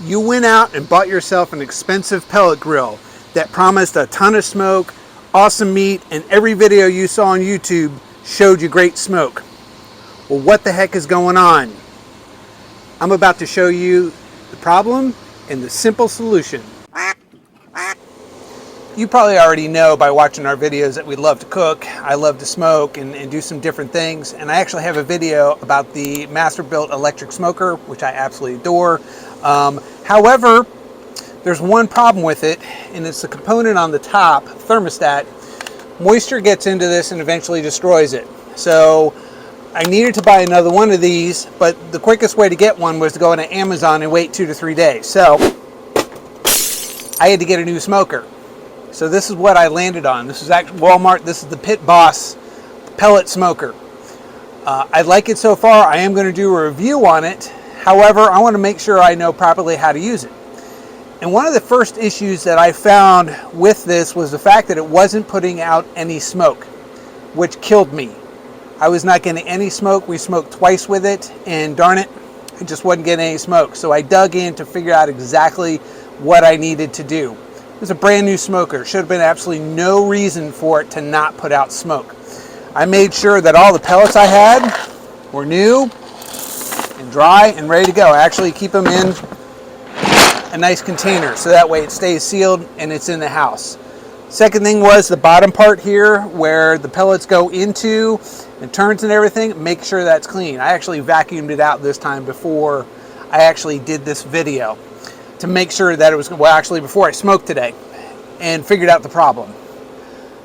You went out and bought yourself an expensive pellet grill that promised a ton of smoke, awesome meat, and every video you saw on YouTube showed you great smoke. Well, what the heck is going on? I'm about to show you the problem and the simple solution. You probably already know by watching our videos that we love to cook, I love to smoke and do some different things. And I actually have a video about the master-built electric smoker, which I absolutely adore. However, there's one problem with it, and it's the component on the top, thermostat. Moisture gets into this and eventually destroys it. So I needed to buy another one of these, but the quickest way to get one was to go into Amazon and wait 2 to 3 days. So I had to get a new smoker. So this is what I landed on. This is actually Walmart. This is the Pitt Boss pellet smoker. I like it so far. I am going to do a review on it. However, I want to make sure I know properly how to use it. And one of the first issues that I found with this was the fact that it wasn't putting out any smoke, which killed me. I was not getting any smoke. We smoked twice with it, and darn it, I just wasn't getting any smoke. So I dug in to figure out exactly what I needed to do. It was a brand new smoker. Should have been absolutely no reason for it to not put out smoke. I made sure that all the pellets I had were new and dry and ready to go. I actually keep them in a nice container so that way it stays sealed and it's in the house. Second thing was the bottom part here where the pellets go into and turns and everything, make sure that's clean. I actually vacuumed it out this time before I actually did this video to make sure that it was, well, actually before I smoked today, and figured out the problem.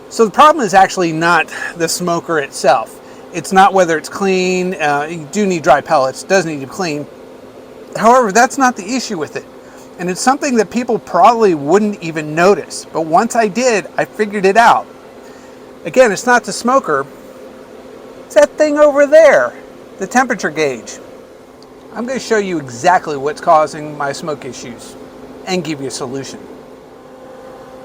So the problem is actually not the smoker itself. It's not whether it's clean. You do need dry pellets, does need to be clean. However, that's not the issue with it. And it's something that people probably wouldn't even notice. But once I did, I figured it out. Again, it's not the smoker. It's that thing over there, the temperature gauge. I'm going to show you exactly what's causing my smoke issues and give you a solution.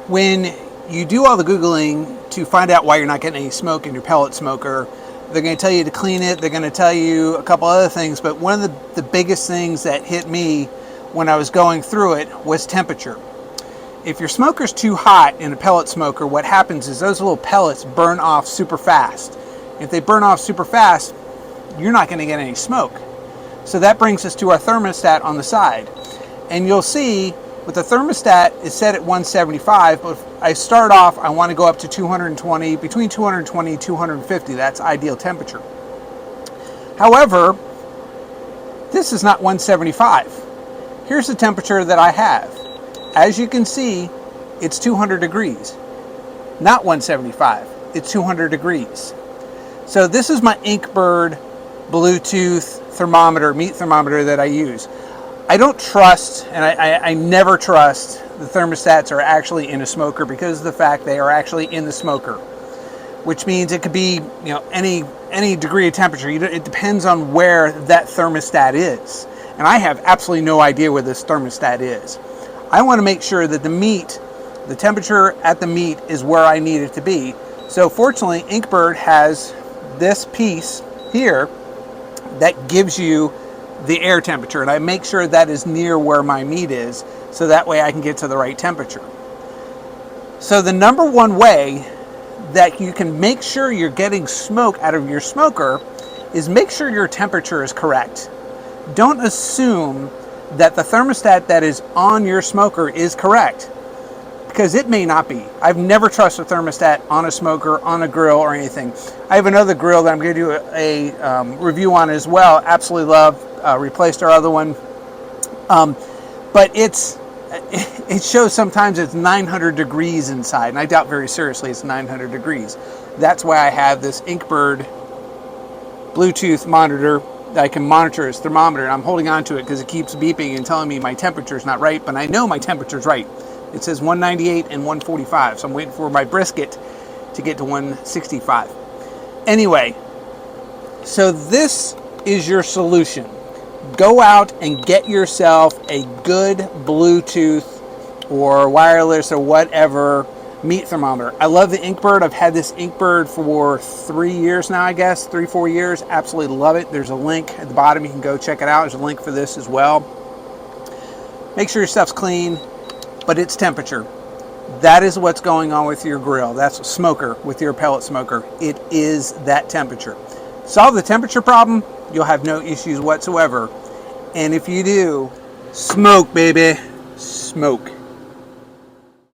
When you do all the Googling to find out why you're not getting any smoke in your pellet smoker, they're going to tell you to clean it. They're going to tell you a couple other things. But one of the biggest things that hit me when I was going through it was temperature. If your smoker's too hot in a pellet smoker, what happens is those little pellets burn off super fast. If they burn off super fast, you're not going to get any smoke. So that brings us to our thermostat on the side. And you'll see with the thermostat is set at 175, but if I start off, I want to go up to 220, between 220 and 250. That's ideal temperature. However, this is not 175. Here's the temperature that I have. As you can see, it's 200 degrees. Not 175, it's 200 degrees. So this is my Inkbird Bluetooth thermometer, meat thermometer that I use. I don't trust, and I never trust the thermostats are actually in a smoker because of the fact they are actually in the smoker, which means it could be, any degree of temperature. It depends on where that thermostat is. And I have absolutely no idea where this thermostat is. I want to make sure that the temperature at the meat is where I need it to be. So fortunately, Inkbird has this piece here that gives you the air temperature, and I make sure that is near where my meat is so that way I can get to the right temperature. So the number one way that you can make sure you're getting smoke out of your smoker is make sure your temperature is correct. Don't assume that the thermostat that is on your smoker is correct, because it may not be. I've never trusted a thermostat on a smoker, on a grill, or anything. I have another grill that I'm going to do a review on as well. Absolutely love. Replaced our other one. But it shows sometimes it's 900 degrees inside, and I doubt very seriously it's 900 degrees. That's why I have this Inkbird Bluetooth monitor that I can monitor its thermometer. And I'm holding on to it because it keeps beeping and telling me my temperature is not right, but I know my temperature is right. It says 198 and 145, so I'm waiting for my brisket to get to 165. Anyway, so this is your solution. Go out and get yourself a good Bluetooth or wireless or whatever meat thermometer. I love the Inkbird. I've had this Inkbird for 3 years now, I guess, 3-4 years. Absolutely love it. There's a link at the bottom. You can go check it out. There's a link for this as well. Make sure your stuff's clean, but it's temperature. That is what's going on with your grill. That's a smoker with your pellet smoker. It is that temperature. Solve the temperature problem, you'll have no issues whatsoever. And if you do, smoke, baby. Smoke.